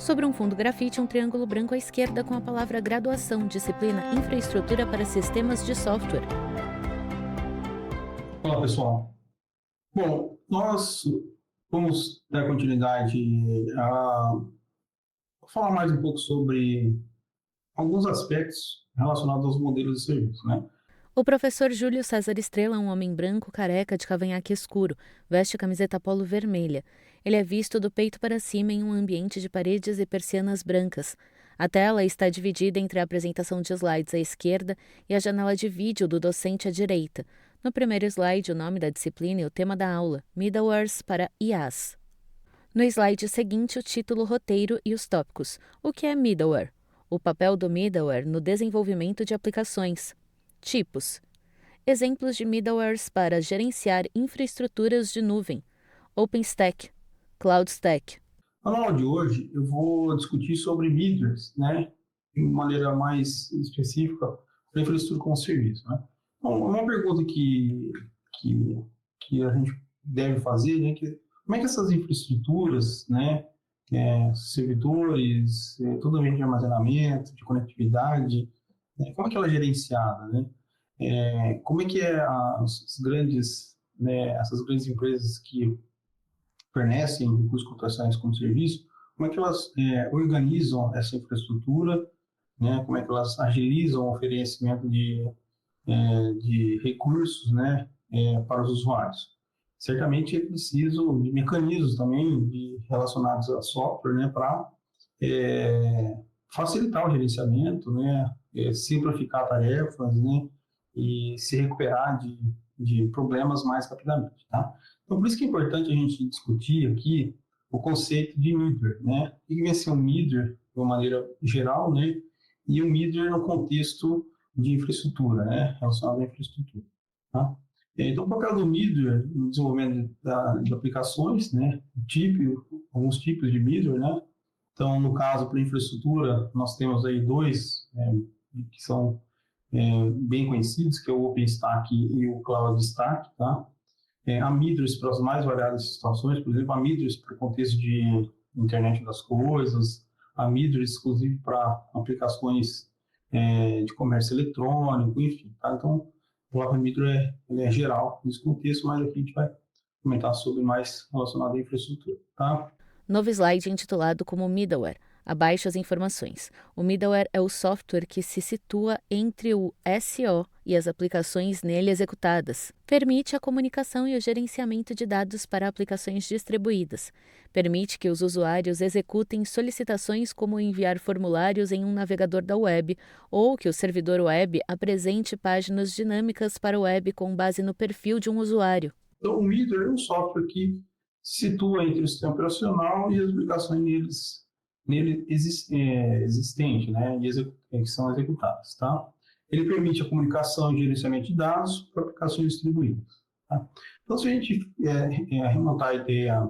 Sobre um fundo grafite, um triângulo branco à esquerda com a palavra graduação, disciplina Infraestrutura para Sistemas de Software. Olá, pessoal. Bom, nós vamos dar continuidade a falar mais um pouco sobre alguns aspectos relacionados aos modelos de serviço, né? O professor Júlio César Estrela, um homem branco, careca, de cavanhaque escuro, veste camiseta polo vermelha. Ele é visto do peito para cima em um ambiente de paredes e persianas brancas. A tela está dividida entre a apresentação de slides à esquerda e a janela de vídeo do docente à direita. No primeiro slide, o nome da disciplina e o tema da aula, Middlewares para IaaS. No slide seguinte, o título, roteiro e os tópicos. O que é middleware? O papel do middleware no desenvolvimento de aplicações. Tipos. Exemplos de middlewares para gerenciar infraestruturas de nuvem. OpenStack, CloudStack. Na aula de hoje, eu vou discutir sobre middlewares, né? De maneira mais específica, para infraestrutura como serviço, né? Então, uma pergunta que a gente deve fazer, né? Como é que essas infraestruturas, né? Servidores, todo o ambiente de armazenamento, de conectividade, né, como é que ela é gerenciada, né? Como é que as grandes, né, essas grandes empresas que fornecem recursos computacionais como serviço, como é que elas organizam essa infraestrutura, né? Como é que elas agilizam o oferecimento de recursos, né, para os usuários. Certamente é preciso de mecanismos também relacionados a software, né, para facilitar o gerenciamento, né, simplificar tarefas, né, e se recuperar de problemas mais rapidamente, tá? Então, por isso que é importante a gente discutir aqui o conceito de middleware, né? O que vai ser um middleware de uma maneira geral, né? E um middleware no contexto de infraestrutura, né? Relacionado à infraestrutura, tá? Então, o papel do middleware no desenvolvimento de aplicações, né? Alguns tipos de middleware, né? Então, no caso, para infraestrutura, nós temos aí dois que são bem conhecidos, que é o OpenStack e o CloudStack, tá? A middlewares para as mais variadas situações, por exemplo, a middlewares para o contexto de internet das coisas, a middlewares exclusivo para aplicações de comércio eletrônico, enfim, tá? Então, a palavra middleware é geral nesse contexto, mas aqui a gente vai comentar sobre mais relacionado à infraestrutura, tá? Novo slide intitulado como middleware. Abaixo as informações. O middleware é o software que se situa entre o SO e as aplicações nele executadas. Permite a comunicação e o gerenciamento de dados para aplicações distribuídas. Permite que os usuários executem solicitações como enviar formulários em um navegador da web ou que o servidor web apresente páginas dinâmicas para a web com base no perfil de um usuário. Então, o middleware é um software que se situa entre o sistema operacional e as aplicações nele existentes, né, que são executadas, tá? Ele permite a comunicação e gerenciamento de dados para aplicações distribuídas, tá? Então, se a gente remontar a ideia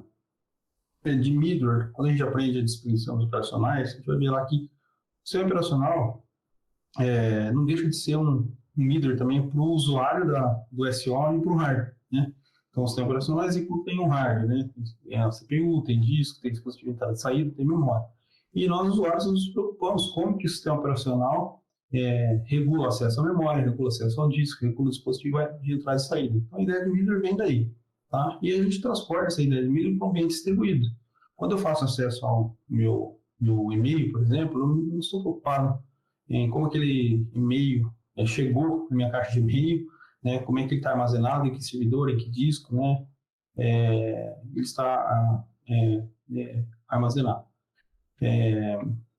de middleware, quando a gente aprende a distinção dos operacionais, a gente vai ver lá que o sistema operacional não deixa de ser um middleware também para o usuário do SO e para o hardware, né? Então, o sistema operacional executa em um hardware, né? Tem a CPU, tem disco, tem dispositivo de entrada e saída, tem memória. E nós, usuários, nos preocupamos como que o sistema operacional regula o acesso à memória, regula o acesso ao disco, regula o dispositivo de entrada e saída. Então, a ideia de middleware vem daí, tá? E a gente transporta essa ideia de middleware para um ambiente distribuído. Quando eu faço acesso ao meu e-mail, por exemplo, eu não estou preocupado em como aquele e-mail chegou na minha caixa de e-mail, né, como é que ele está armazenado, em que servidor, em que disco, né, ele está armazenado.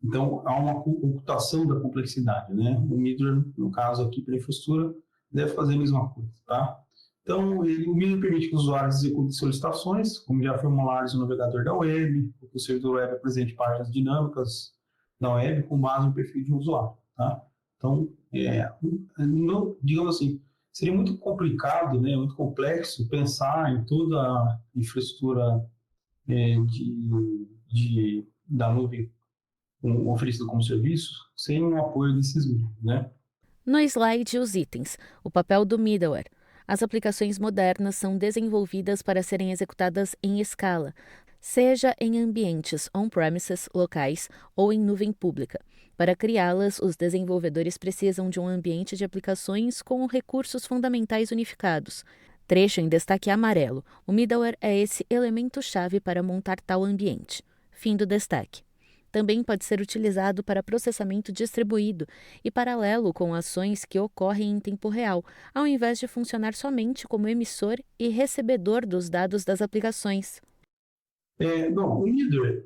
Então, há uma ocultação da complexidade, né? O middleware, no caso aqui para a infraestrutura, deve fazer a mesma coisa, tá? Então, o middleware permite que os usuários executem solicitações, como já formulários no navegador da web, ou que o servidor web apresente páginas dinâmicas da web com base no perfil de um usuário, tá? Então, não, digamos assim, seria muito complicado, né, muito complexo pensar em toda a infraestrutura da nuvem oferecida como serviço sem o apoio desses grupos, né? No slide, os itens. O papel do middleware. As aplicações modernas são desenvolvidas para serem executadas em escala. seja em ambientes on-premises locais ou em nuvem pública. Para criá-las, os desenvolvedores precisam de um ambiente de aplicações com recursos fundamentais unificados. Trecho em destaque amarelo. O middleware é esse elemento-chave para montar tal ambiente. Fim do destaque. Também pode ser utilizado para processamento distribuído e paralelo com ações que ocorrem em tempo real, ao invés de funcionar somente como emissor e recebedor dos dados das aplicações. Bom, o middleware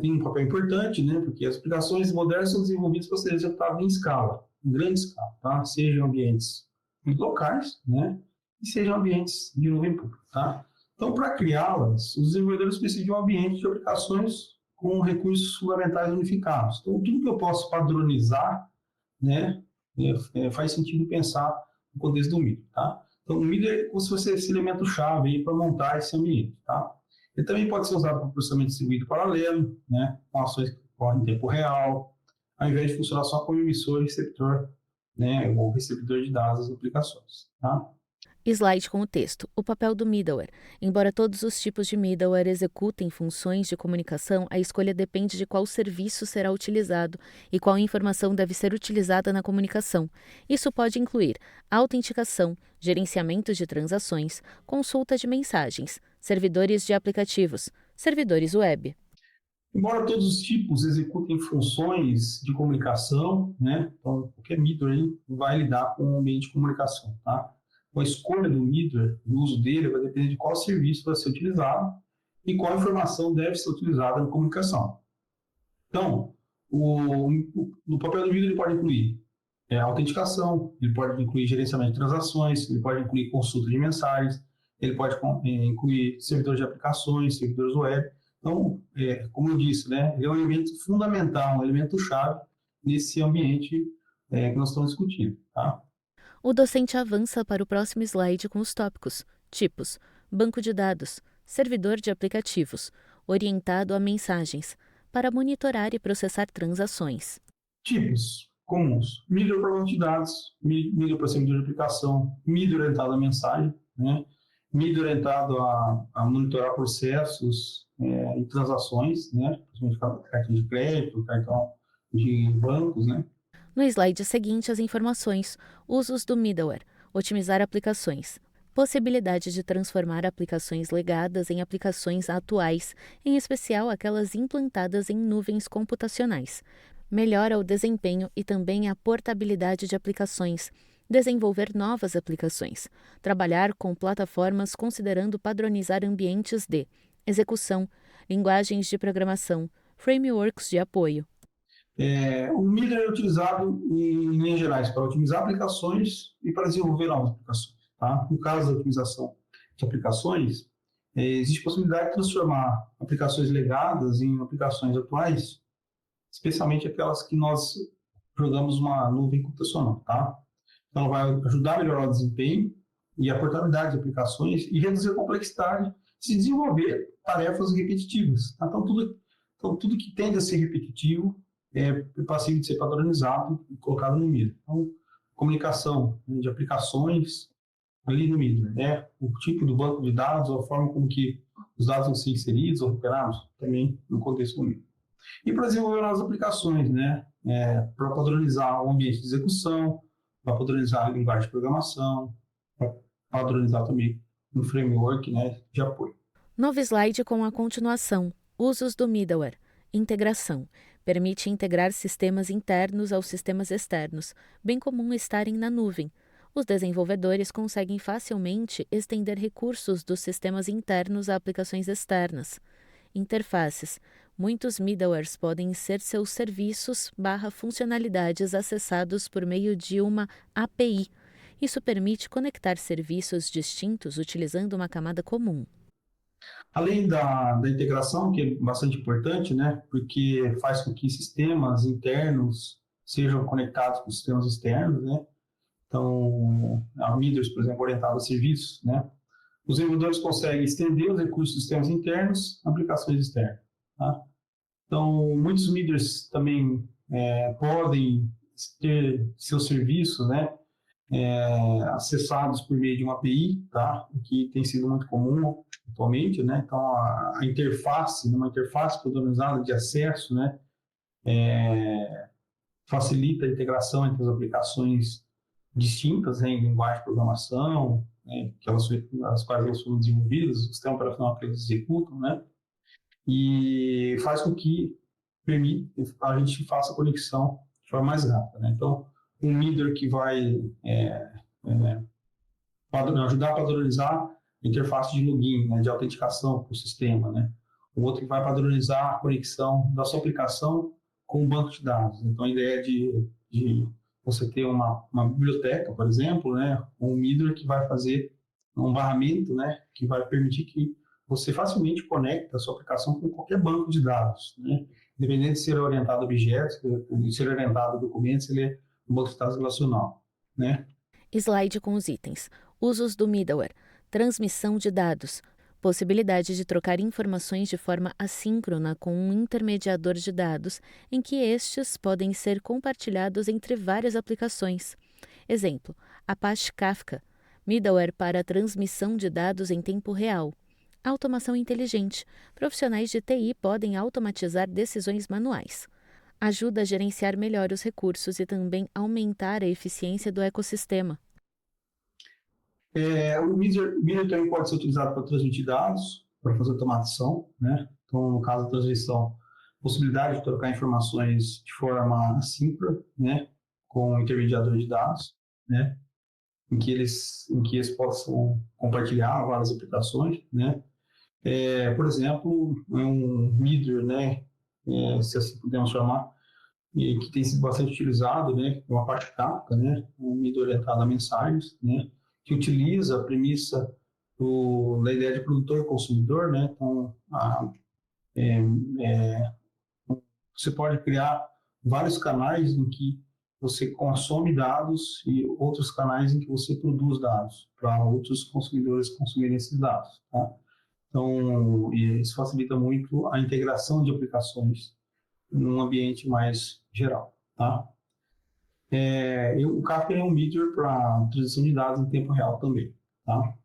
tem um papel importante, né, porque as aplicações modernas são desenvolvidas para ser executadas em escala, em grande escala, tá? Sejam ambientes locais, né, e sejam ambientes de nuvem pública, tá? Então, para criá-las, os desenvolvedores precisam de um ambiente de aplicações com recursos fundamentais unificados. Então, tudo que eu posso padronizar, né, faz sentido pensar no contexto do middleware, tá? Então, o middleware é como se fosse esse elemento-chave para montar esse ambiente, tá? Ele também pode ser usado para processamento distribuído paralelo, né, com ações que ocorrem em tempo real, ao invés de funcionar só como emissor e receptor, né, ou recebedor de dados das aplicações. Tá? Slide com o texto. O papel do middleware. Embora todos os tipos de middleware executem funções de comunicação, a escolha depende de qual serviço será utilizado e qual informação deve ser utilizada na comunicação. Isso pode incluir autenticação, gerenciamento de transações, consulta de mensagens, servidores de aplicativos, servidores web. Embora todos os tipos executem funções de comunicação, né, então qualquer middleware vai lidar com o ambiente de comunicação. Tá? A escolha do middleware e o uso dele vai depender de qual serviço vai ser utilizado e qual informação deve ser utilizada na comunicação. Então, no papel do middleware ele pode incluir autenticação, ele pode incluir gerenciamento de transações, ele pode incluir consulta de mensagens, ele pode incluir servidores de aplicações, servidores web. Então, como eu disse, né, ele é um elemento fundamental, um elemento-chave nesse ambiente que nós estamos discutindo. Tá? O docente avança para o próximo slide com os tópicos: tipos, banco de dados, servidor de aplicativos, orientado a mensagens, para monitorar e processar transações. Tipos comuns: middleware para banco de dados, middleware para servidor de aplicação, middleware orientado a mensagem, né? Middleware orientado a monitorar processos e transações, né? Cartão de crédito, cartão de bancos, né? No slide seguinte, as informações: usos do middleware, otimizar aplicações, possibilidade de transformar aplicações legadas em aplicações atuais, em especial aquelas implantadas em nuvens computacionais, melhora o desempenho e também a portabilidade de aplicações, desenvolver novas aplicações, trabalhar com plataformas considerando padronizar ambientes de execução, linguagens de programação, frameworks de apoio. O middleware é utilizado, em linhas gerais, para otimizar aplicações e para desenvolver novas aplicações. Tá? No caso da otimização de aplicações, existe a possibilidade de transformar aplicações legadas em aplicações atuais, especialmente aquelas que nós jogamos uma nuvem computacional. Tá? Então, vai ajudar a melhorar o desempenho e a portabilidade de aplicações e reduzir a complexidade de se desenvolver tarefas repetitivas. Tá? Então, tudo que tende a ser repetitivo é passível de ser padronizado e colocado no middleware. Então, comunicação de aplicações ali no middleware, né? O tipo do banco de dados, a forma como que os dados vão ser inseridos ou recuperados, também no contexto do middleware. E para desenvolver novas aplicações, né? Para padronizar o ambiente de execução, para padronizar a linguagem de programação, para padronizar também um framework, né, de apoio. Novo slide com a continuação: usos do middleware, integração. Permite integrar sistemas internos aos sistemas externos, bem comum estarem na nuvem. Os desenvolvedores conseguem facilmente estender recursos dos sistemas internos a aplicações externas. Interfaces. Muitos middlewares podem ser seus serviços/funcionalidades acessados por meio de uma API. Isso permite conectar serviços distintos utilizando uma camada comum. Além da integração, que é bastante importante, né, porque faz com que sistemas internos sejam conectados com sistemas externos, né, então, a middleware, por exemplo, orientada a serviços, né, os desenvolvedores conseguem estender os recursos dos sistemas internos a aplicações externas. Tá? Então, muitos middlewares também podem ter seus serviços, né, acessados por meio de uma API, tá? Que tem sido muito comum atualmente, né? Então, a interface, uma interface padronizada de acesso, né? Facilita a integração entre as aplicações distintas, né, em linguagem de programação, né, as quais elas foram desenvolvidas, o sistema operacional que eles executam, né? E faz com que permite a gente faça a conexão de forma mais rápida, né? Então, um líder que vai é, ajudar a padronizar a interface de login, né, de autenticação para o sistema, né? O outro que vai padronizar a conexão da sua aplicação com o banco de dados. Então, a ideia de você ter uma biblioteca, por exemplo, né, um middleware que vai fazer um barramento, né, que vai permitir que você facilmente conecte a sua aplicação com qualquer banco de dados, né? Independente de ser orientado a objetos, de ser orientado a documentos, ele é um banco de dados relacional, né? Slide com os itens. Usos do middleware. Transmissão de dados. Possibilidade de trocar informações de forma assíncrona com um intermediador de dados, em que estes podem ser compartilhados entre várias aplicações. Exemplo: Apache Kafka, middleware para transmissão de dados em tempo real. Automação inteligente. Profissionais de TI podem automatizar decisões manuais. Ajuda a gerenciar melhor os recursos e também aumentar a eficiência do ecossistema. O Miner também pode ser utilizado para transmitir dados, para fazer automação, né? Então, no caso da transmissão, possibilidade de trocar informações de forma assíncrona, né? Com o intermediador de dados, né? Em que eles possam compartilhar várias aplicações, né? Por exemplo, um Miner, né? Se assim podemos chamar, e que tem sido bastante utilizado, né, é uma parte Kafka, né, um mídia orientado a mensagens, né, que utiliza a premissa da ideia de produtor-consumidor, né, então é, é, você pode criar vários canais em que você consome dados e outros canais em que você produz dados para outros consumidores consumirem esses dados, tá? Então, isso facilita muito a integração de aplicações num ambiente mais geral, tá? O Kafka é um middleware para transição de dados em tempo real também, tá?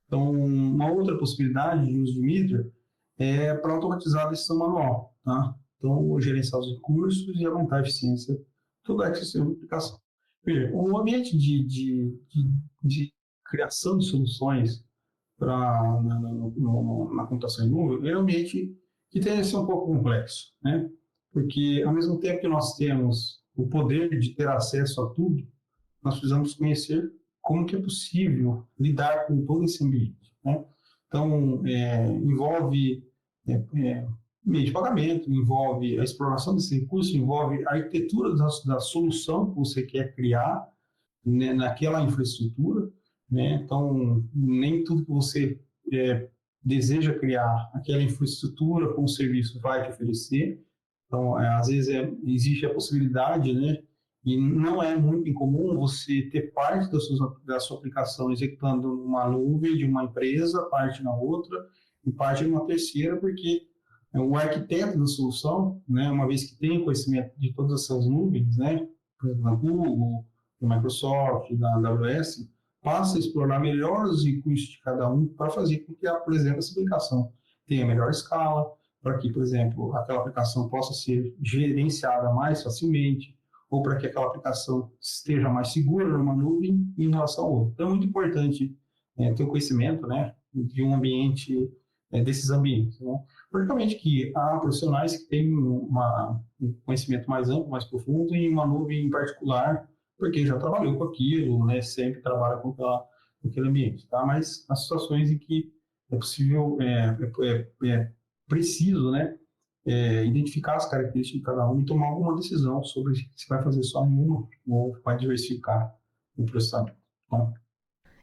Então, uma outra possibilidade de uso de middleware é para automatizar a decisão manual, tá? Então, gerenciar os recursos e aumentar a eficiência do ecossistema de aplicação. Veja, o ambiente de criação de soluções na computação em nuvem é um ambiente que tende a ser um pouco complexo, né? Porque, ao mesmo tempo que nós temos o poder de ter acesso a tudo, nós precisamos conhecer como que é possível lidar com todo esse ambiente, né? Então, envolve meio de pagamento, envolve a exploração desse recurso, envolve a arquitetura da solução que você quer criar, né, naquela infraestrutura, né? Então, nem tudo que você deseja criar, aquela infraestrutura com o serviço vai te oferecer. Então, às vezes existe a possibilidade, né? E não é muito incomum você ter parte da sua aplicação executando numa nuvem de uma empresa, parte na outra, e parte numa terceira, porque o arquiteto da solução, né, uma vez que tem conhecimento de todas essas nuvens, né, por exemplo, na Google, da Microsoft, da AWS, passa a explorar melhor os recursos de cada um para fazer com que, por exemplo, essa aplicação tenha melhor escala, para que, por exemplo, aquela aplicação possa ser gerenciada mais facilmente, ou para que aquela aplicação esteja mais segura numa nuvem em relação a outra. Então, é muito importante ter o conhecimento, né, de um ambiente, desses ambientes, né? Logicamente que há profissionais que têm um conhecimento mais amplo, mais profundo, em uma nuvem em particular, porque já trabalhou com aquilo, né, sempre trabalha com aquele ambiente, tá? Mas há situações em que é possível, preciso, né, identificar as características de cada um e tomar alguma decisão sobre se vai fazer só uma ou vai diversificar o processamento. Tá?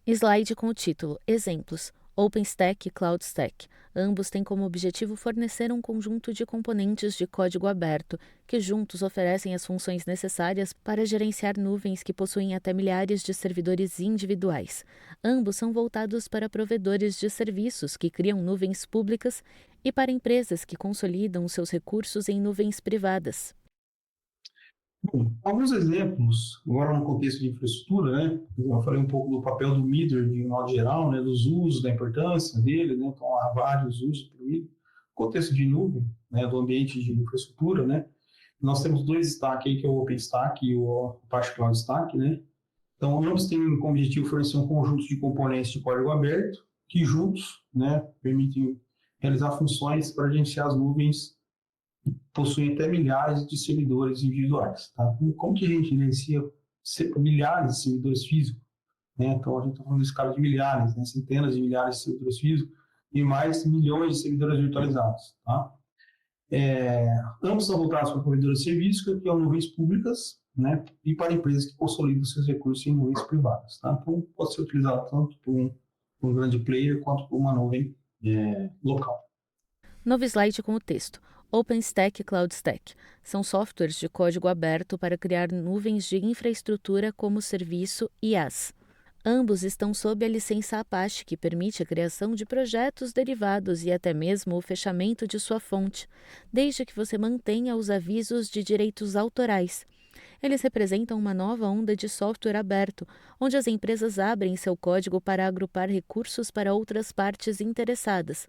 Slide com o título Exemplos. OpenStack e CloudStack. Ambos têm como objetivo fornecer um conjunto de componentes de código aberto, que juntos oferecem as funções necessárias para gerenciar nuvens que possuem até milhares de servidores individuais. Ambos são voltados para provedores de serviços que criam nuvens públicas e para empresas que consolidam seus recursos em nuvens privadas. Bom, alguns exemplos, agora no contexto de infraestrutura, né? Eu falei um pouco do papel do Middle de modo geral, né? Dos usos, da importância dele, né? Então, há vários usos para o Middle. No contexto de nuvem, né? Do ambiente de infraestrutura, né? Nós temos dois stacks aí, que é o OpenStack e o Apache Cloud Stack, né? Então, ambos têm como objetivo fornecer um conjunto de componentes de código aberto que juntos, né, permitem realizar funções para gerenciar as nuvens que possuem até milhares de servidores individuais. Tá? Como que a gente gerencia milhares de servidores físicos? Né? Então, a gente está falando de escala de milhares, né, centenas de milhares de servidores físicos e mais milhões de servidores virtualizados. Tá? Ambos são voltados para provedores de serviços, que são nuvens públicas, né, e para empresas que consolidam seus recursos em nuvens privadas. Tá? Então, pode ser utilizado tanto por um grande player quanto por uma nuvem local. Novo slide com o texto. OpenStack e CloudStack são softwares de código aberto para criar nuvens de infraestrutura como serviço IaaS. Ambos estão sob a licença Apache, que permite a criação de projetos derivados e até mesmo o fechamento de sua fonte, desde que você mantenha os avisos de direitos autorais. Eles representam uma nova onda de software aberto, onde as empresas abrem seu código para agrupar recursos para outras partes interessadas.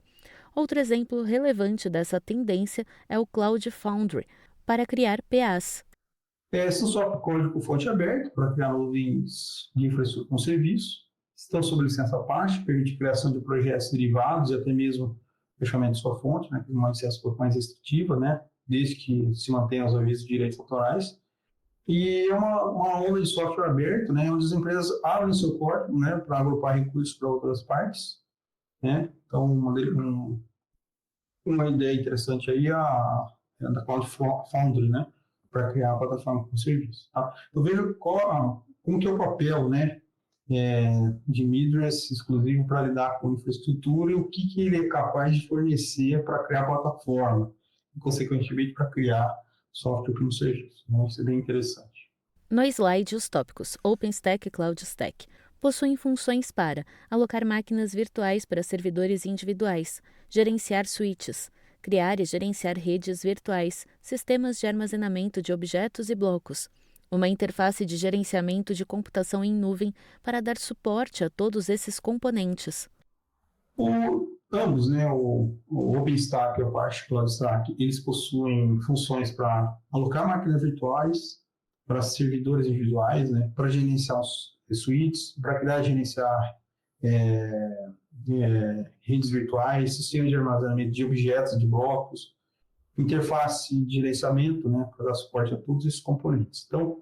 Outro exemplo relevante dessa tendência é o Cloud Foundry, para criar PAs. São software código com fonte aberta para criar nuvens de infraestrutura com serviço. Estão sob licença Apache, permite criação de projetos derivados e até mesmo fechamento de sua fonte, né, que é uma licença um pouco mais restritiva, né, desde que se mantenham os avisos de direitos autorais. E é uma onda de software aberto, né, onde as empresas abrem seu código, né, para agrupar recursos para outras partes. Né? Então, uma ideia interessante aí é a da Cloud Foundry, né, para criar a plataforma com serviço. Tá? Eu vejo como que é o papel, né, de Midras exclusivo para lidar com infraestrutura e o que ele é capaz de fornecer para criar a plataforma e, consequentemente, para criar software como serviço. Né? Isso é bem interessante. No slide, os tópicos OpenStack e CloudStack possuem funções para alocar máquinas virtuais para servidores individuais, gerenciar switches, criar e gerenciar redes virtuais, sistemas de armazenamento de objetos e blocos, uma interface de gerenciamento de computação em nuvem para dar suporte a todos esses componentes. Ambos, né, o OpenStack e o Apache CloudStack, eles possuem funções para alocar máquinas virtuais, para servidores individuais, né, para gerenciar os suítes, para criar e gerenciar redes virtuais, sistemas de armazenamento de objetos, de blocos, interface de gerenciamento, né, para dar suporte a todos esses componentes. Então,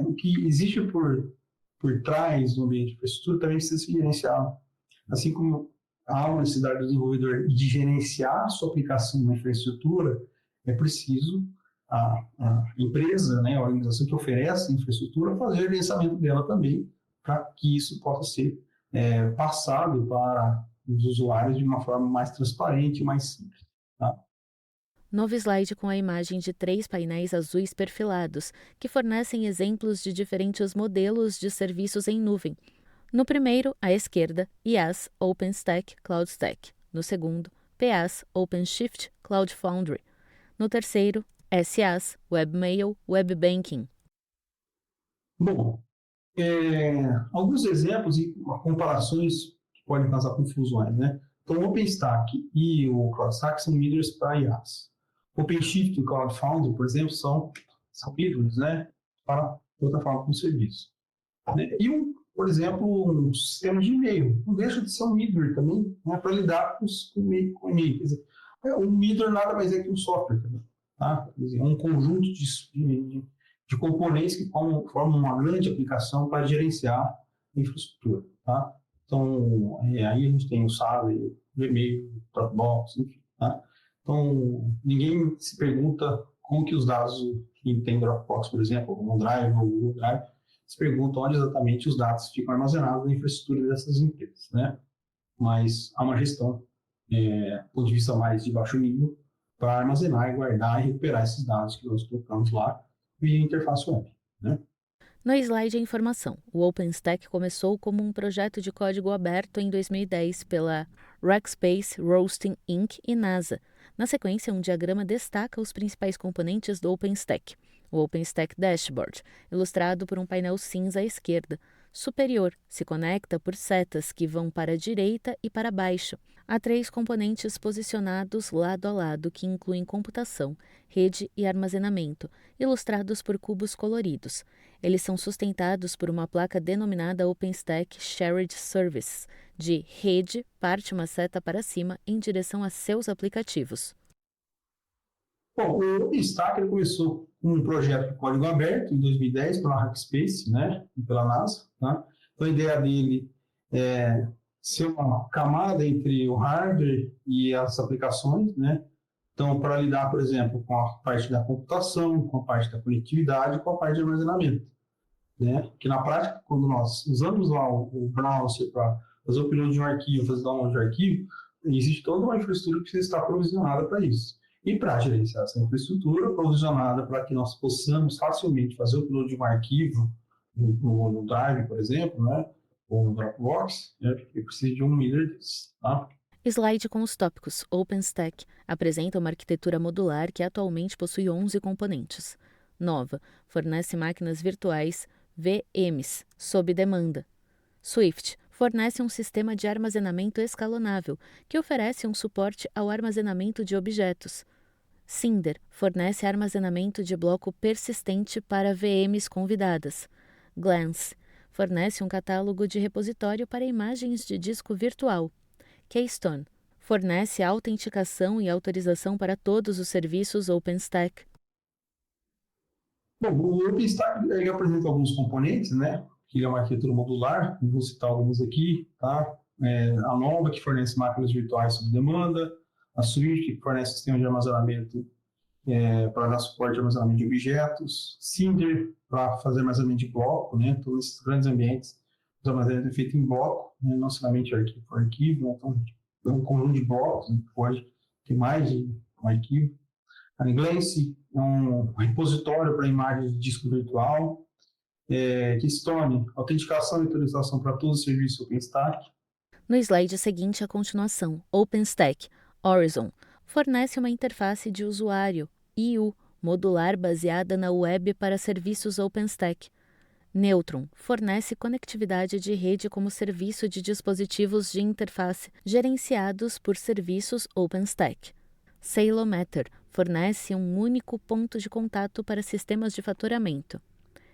o que existe por trás do ambiente de infraestrutura também precisa ser gerenciado. Assim como há uma necessidade do desenvolvedor de gerenciar a sua aplicação na infraestrutura, é preciso a empresa, né, a organização que oferece a infraestrutura, fazer o gerenciamento dela também, para que isso possa ser passado para os usuários de uma forma mais transparente e mais simples. Tá? Novo slide com a imagem de 3 painéis azuis perfilados, que fornecem exemplos de diferentes modelos de serviços em nuvem. No primeiro, à esquerda, IaaS, OpenStack, CloudStack. No segundo, PaaS, OpenShift, Cloud Foundry. No terceiro, SaaS, Webmail, Webbanking. Bom, alguns exemplos e comparações que podem causar confusões, né? Então, o OpenStack e o CloudStack são middles para IaaS. OpenShift e o Cloud Foundry, por exemplo, são middles, né, para plataforma como serviço. Né? E, por exemplo, um sistema de e-mail não deixa de ser um middleware também, né, para lidar com e-mail. Quer dizer, um middleware nada mais é que um software também. Tá? Quer dizer, um conjunto de componentes que formam uma grande aplicação para gerenciar a infraestrutura. Tá? Então, aí a gente tem o SAD, o Gmail, o Dropbox, enfim. Tá? Então, ninguém se pergunta como que os dados que tem Dropbox, por exemplo, o OneDrive ou o Google Drive, se perguntam onde exatamente os dados ficam armazenados na infraestrutura dessas empresas. Né? Mas há uma gestão, do ponto de vista mais de baixo nível, para armazenar e guardar e recuperar esses dados que nós colocamos lá via interface web. Né? No slide a informação. O OpenStack começou como um projeto de código aberto em 2010 pela Rackspace Roasting Inc. e NASA. Na sequência, um diagrama destaca os principais componentes do OpenStack. O OpenStack Dashboard, ilustrado por um painel cinza à esquerda. Superior, se conecta por setas que vão para a direita e para baixo. Há 3 componentes posicionados lado a lado que incluem computação, rede e armazenamento, ilustrados por cubos coloridos. Eles são sustentados por uma placa denominada OpenStack Shared Services. De rede, parte uma seta para cima em direção a seus aplicativos. Bom, o OpenStack ele começou com um projeto de código aberto em 2010 pela Hackspace, né, e pela NASA. Tá? Então, a ideia dele é ser uma camada entre o hardware e as aplicações, né? Então, para lidar, por exemplo, com a parte da computação, com a parte da conectividade, com a parte de armazenamento, né? Que na prática, quando nós usamos lá o browser para fazer o upload de um arquivo, fazer download de um arquivo, existe toda uma infraestrutura que precisa estar provisionada para isso. E para gerenciar essa infraestrutura provisionada para que nós possamos facilmente fazer o upload de um arquivo no Drive, por exemplo, né? Ou no Dropbox, né? Eu preciso de um miller desses, tá? Slide com os tópicos. OpenStack apresenta uma arquitetura modular que atualmente possui 11 componentes. Nova, fornece máquinas virtuais VMs, sob demanda. Swift fornece um sistema de armazenamento escalonável, que oferece um suporte ao armazenamento de objetos. Cinder fornece armazenamento de bloco persistente para VMs convidadas. Glance fornece um catálogo de repositório para imagens de disco virtual. Keystone fornece autenticação e autorização para todos os serviços OpenStack. Bom, o OpenStack ele apresenta alguns componentes, né? Que é uma arquitetura modular, vou citar alguns aqui, tá? A Nova, que fornece máquinas virtuais sob demanda, a Swift, que fornece sistema de armazenamento para dar suporte ao armazenamento de objetos, Cinder, para fazer armazenamento de bloco, né? Todos esses grandes ambientes, o armazenamento é feito em bloco, né? Não somente arquivo por arquivo, né? Então, é um conjunto de blocos, né? Pode ter mais de um arquivo. A Glance é um repositório para imagens de disco virtual. Keystone, autenticação e autorização para todos os serviços OpenStack. No slide seguinte, a continuação, OpenStack Horizon, fornece uma interface de usuário, IU, modular baseada na web para serviços OpenStack. Neutron fornece conectividade de rede como serviço de dispositivos de interface gerenciados por serviços OpenStack. Ceilometer fornece um único ponto de contato para sistemas de faturamento.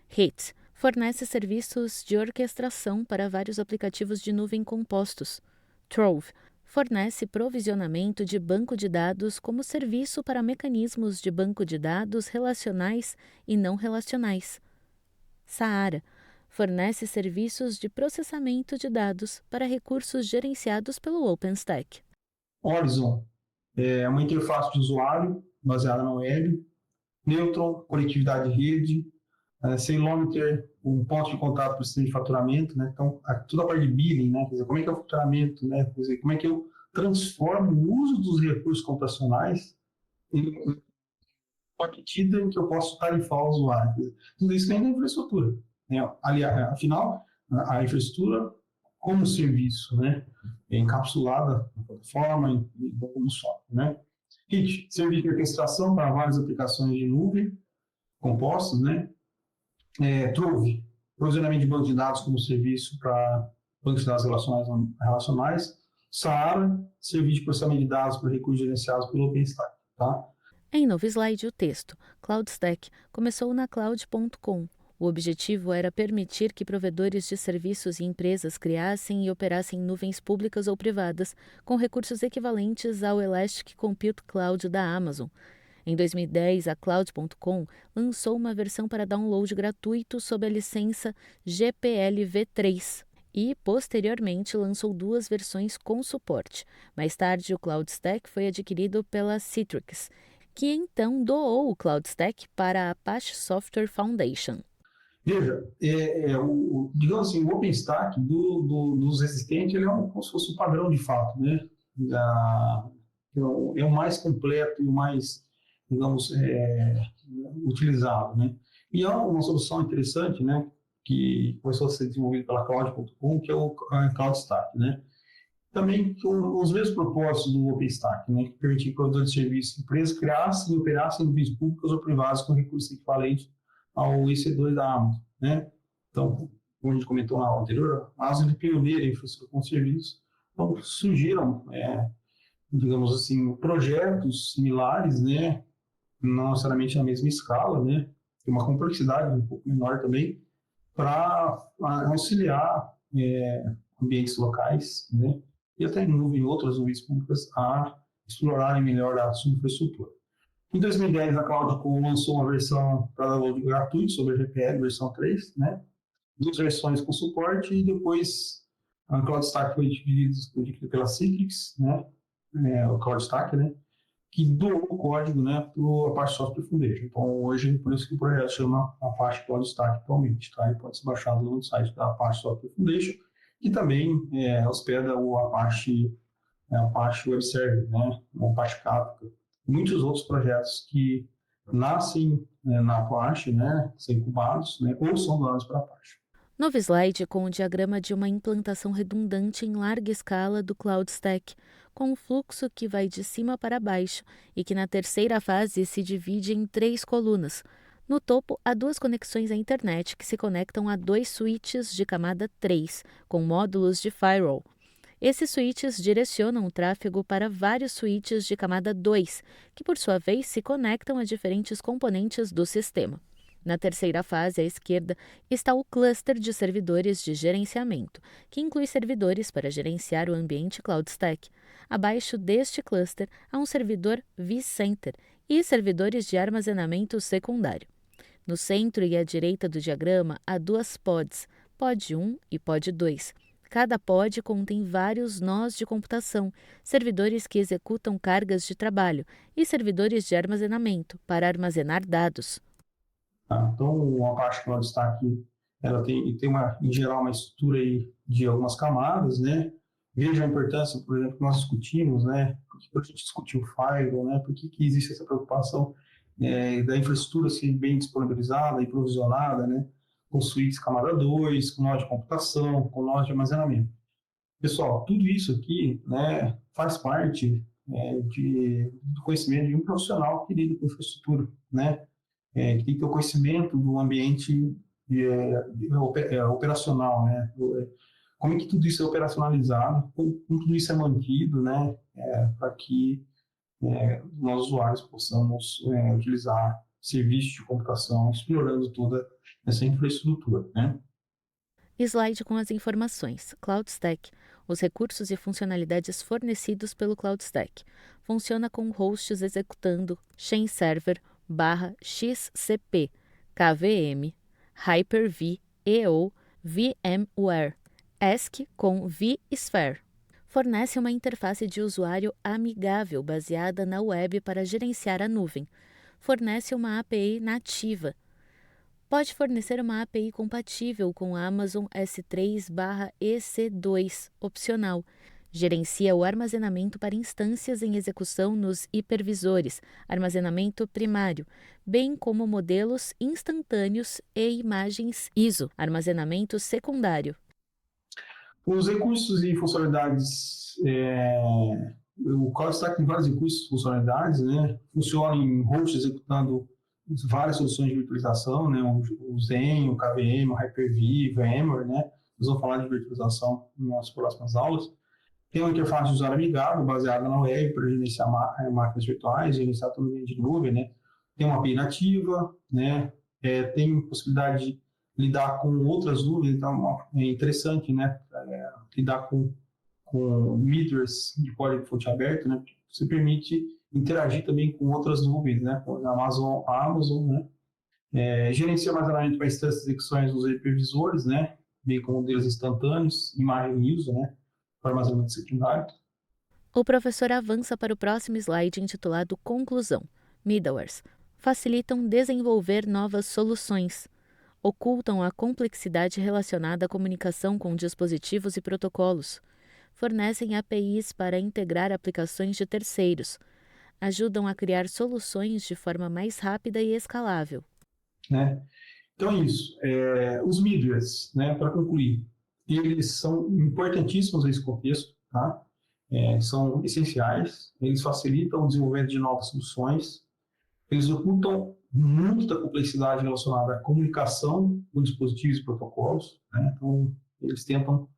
HIT fornece serviços de orquestração para vários aplicativos de nuvem compostos. Trove fornece provisionamento de banco de dados como serviço para mecanismos de banco de dados relacionais e não relacionais. Saara fornece serviços de processamento de dados para recursos gerenciados pelo OpenStack. Horizon é uma interface de usuário baseada na web. Neutron, conectividade de rede. Ceilometer, um ponto de contato para o sistema de faturamento, né? Então, toda a parte de billing, né? Quer dizer, como é que é o faturamento, né? Quer dizer, como é que eu transformo o uso dos recursos computacionais em uma medida em que eu posso tarifar o usuário. Tudo isso vem da infraestrutura, né? Aliás, afinal, a infraestrutura como serviço, né? É encapsulada na plataforma, como software, né? HIT, serviço de orquestração para várias aplicações de nuvem compostas, né? Trove, provisionamento de banco de dados como serviço para bancos de dados relacionais. Saara, serviço de processamento de dados para recursos gerenciados pelo OpenStack. Tá? Em novo slide, o texto. CloudStack começou na Cloud.com. O objetivo era permitir que provedores de serviços e empresas criassem e operassem nuvens públicas ou privadas com recursos equivalentes ao Elastic Compute Cloud da Amazon. Em 2010, a Cloud.com lançou uma versão para download gratuito sob a licença GPL v3 e, posteriormente, lançou 2 versões com suporte. Mais tarde, o CloudStack foi adquirido pela Citrix, que então doou o CloudStack para a Apache Software Foundation. Veja, digamos assim, o OpenStack dos existentes ele é como se fosse um padrão de fato, né? É o mais completo e o mais, digamos, utilizado, né? E há uma solução interessante, né? Que começou a ser desenvolvida pela Cloud.com, que é o CloudStack, né? Também com os mesmos propósitos do OpenStack, né, que permitir que provedores de serviços e empresas criassem e operassem serviços públicos ou privados com recursos equivalentes ao EC2 da Amazon. Né? Então, como a gente comentou na aula anterior, a Amazon é pioneira em infraestrutura com serviços. Então, surgiram, digamos assim, projetos similares, né, não necessariamente na mesma escala, né, tem uma complexidade um pouco menor também, para auxiliar ambientes locais, né, e até em outras nuvens públicas a explorarem melhor a sua infraestrutura. Em 2010, a Cloudco lançou uma versão para download gratuito sobre a GPL, versão 3, né, 2 versões com suporte, e depois a CloudStack foi dividida pela Citrix, né, o CloudStack, né, que doou o código, né, para a Apache Software Foundation. Então, hoje, por isso que o projeto chama Apache CloudStack atualmente, tá? E pode ser baixado no site da Apache Software Foundation, que também hospeda o Apache Web Server, né, o Apache Kafka, muitos outros projetos que nascem na Apache, né, são incubados, né, ou são doados para a Apache. Novo slide com o diagrama de uma implantação redundante em larga escala do Cloud Stack, com um fluxo que vai de cima para baixo e que na terceira fase se divide em 3 colunas. No topo, há 2 conexões à internet que se conectam a 2 switches de camada 3, com módulos de firewall. Esses switches direcionam o tráfego para vários switches de camada 2, que por sua vez se conectam a diferentes componentes do sistema. Na terceira fase, à esquerda, está o cluster de servidores de gerenciamento, que inclui servidores para gerenciar o ambiente CloudStack. Abaixo deste cluster, há um servidor vCenter e servidores de armazenamento secundário. No centro e à direita do diagrama, há 2 pods, pod 1 e pod 2. Cada pod contém vários nós de computação, servidores que executam cargas de trabalho e servidores de armazenamento para armazenar dados. Tá? Então, a Apache CloudStack, ela tem em geral, uma estrutura aí de algumas camadas, né? Veja a importância, por exemplo, que nós discutimos, né? Por que a gente discutiu o firewall, né? Por que existe essa preocupação da infraestrutura ser bem disponibilizada e provisionada, né? Com suítes camada 2, com nó de computação, com nó de armazenamento. Pessoal, tudo isso aqui, né, faz parte do conhecimento de um profissional que lida com infraestrutura, né? Que tem que ter o conhecimento do ambiente operacional, né? Como é que tudo isso é operacionalizado, como tudo isso é mantido, né? Para que nós usuários possamos utilizar serviços de computação explorando toda essa infraestrutura, né? Slide com as informações. CloudStack. Os recursos e funcionalidades fornecidos pelo CloudStack. Funciona com hosts executando Chain Server /XCP, KVM, Hyper-V e/ou VMware, ESC com vSphere. Fornece uma interface de usuário amigável baseada na web para gerenciar a nuvem. Fornece uma API nativa. Pode fornecer uma API compatível com Amazon S3/EC2, opcional. Gerencia o armazenamento para instâncias em execução nos hipervisores, armazenamento primário, bem como modelos instantâneos e imagens ISO, armazenamento secundário. Os recursos e funcionalidades, o CloudStack tem vários recursos e funcionalidades, né? Funciona em host executando várias soluções de virtualização, né? O Zen, o KVM, o Hyper-V, VMware, né? Nós vamos falar de virtualização nas próximas aulas. Tem uma interface de usuário amigável, baseada na web, para gerenciar máquinas virtuais, gerenciar todo o ambiente de nuvem, né? Tem uma API nativa, né? Tem possibilidade de lidar com outras nuvens, então é interessante, né? Lidar com middlewares de código-fonte aberto, né? Você permite interagir também com outras nuvens, né? Com a Amazon, né? Gerencia armazenamento para instâncias e execuções dos hipervisores, né? Bem como modelos instantâneos, imagem ISO, né? Para armazenamento secundário. O professor avança para o próximo slide intitulado Conclusão. Middlewares facilitam desenvolver novas soluções. Ocultam a complexidade relacionada à comunicação com dispositivos e protocolos. Fornecem APIs para integrar aplicações de terceiros. Ajudam a criar soluções de forma mais rápida e escalável. Né? Então é isso. Os middlewares, né, para concluir, eles são importantíssimos nesse contexto. tá? São essenciais, eles facilitam o desenvolvimento de novas soluções, eles ocultam muito da complexidade relacionada à comunicação com dispositivos e protocolos, né? Então, eles tentam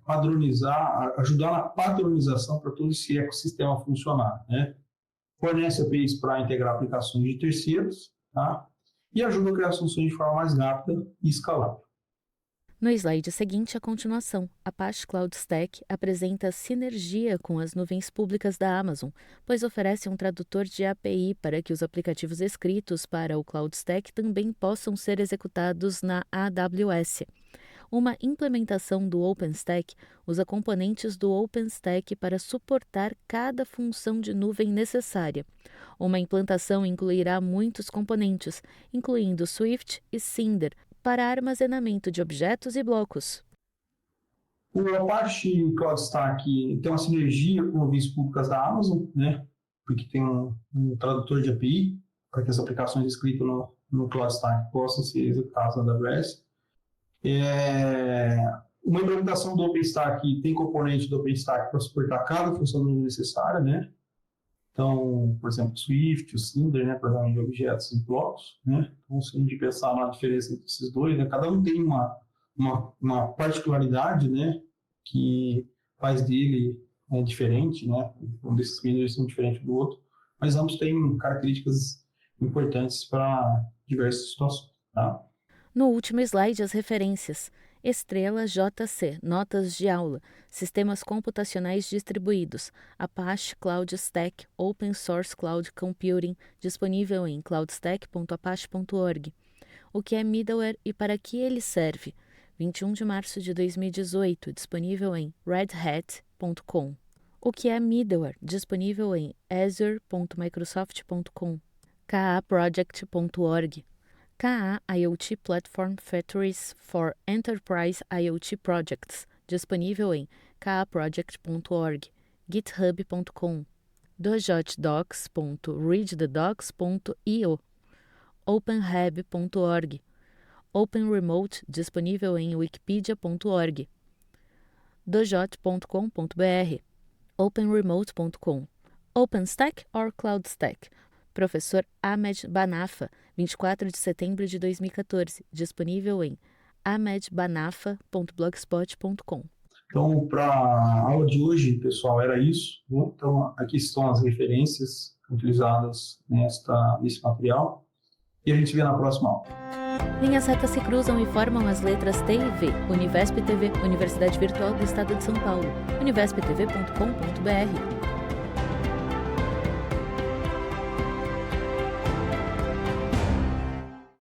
padronizar, ajudar na padronização para todo esse ecossistema funcionar, né? Fornece APIs para integrar aplicações de terceiros, tá? E ajuda a criar soluções de forma mais rápida e escalável. No slide seguinte, a continuação. Apache Cloud Stack apresenta sinergia com as nuvens públicas da Amazon, pois oferece um tradutor de API para que os aplicativos escritos para o Cloud Stack também possam ser executados na AWS. Uma implementação do OpenStack usa componentes do OpenStack para suportar cada função de nuvem necessária. Uma implantação incluirá muitos componentes, incluindo Swift e Cinder, para armazenamento de objetos e blocos. O Apache Cloud Stack tem uma sinergia com nuvens públicas da Amazon, né? Porque tem um tradutor de API para que as aplicações escritas no Cloud Stack possam ser executadas na AWS. Uma implementação do OpenStack tem componente do OpenStack para suportar cada função necessária, né? Então, por exemplo, Swift, o Cinder, né, para de objetos e blocos, né? Então, se a gente pensar na diferença entre esses dois, né, cada um tem uma particularidade, né, que faz dele diferente, né? Um desses vendors são diferentes do outro, mas ambos têm características importantes para diversas situações, tá? No último slide, as referências. Estrela JC, notas de aula, sistemas computacionais distribuídos, Apache Cloud Stack, Open Source Cloud Computing, disponível em cloudstack.apache.org. O que é middleware e para que ele serve? 21 de março de 2018, disponível em redhat.com. O que é middleware? Disponível em azure.microsoft.com. kaproject.org. KA IoT Platform Factories for Enterprise IoT Projects, disponível em kaproject.org, github.com, dojotdocs.readthedocs.io, openhab.org, OpenRemote, disponível em wikipedia.org, dojot.com.br, openremote.com, OpenStack or CloudStack. Professor Ahmed Banafa, 24 de setembro de 2014, disponível em ahmedbanafa.blogspot.com. Então, para a aula de hoje, pessoal, era isso, né? Então, aqui estão as referências utilizadas nesse material e a gente se vê na próxima aula. Linhas retas se cruzam e formam as letras T e V. Univesp TV, Universidade Virtual do Estado de São Paulo. univesptv.com.br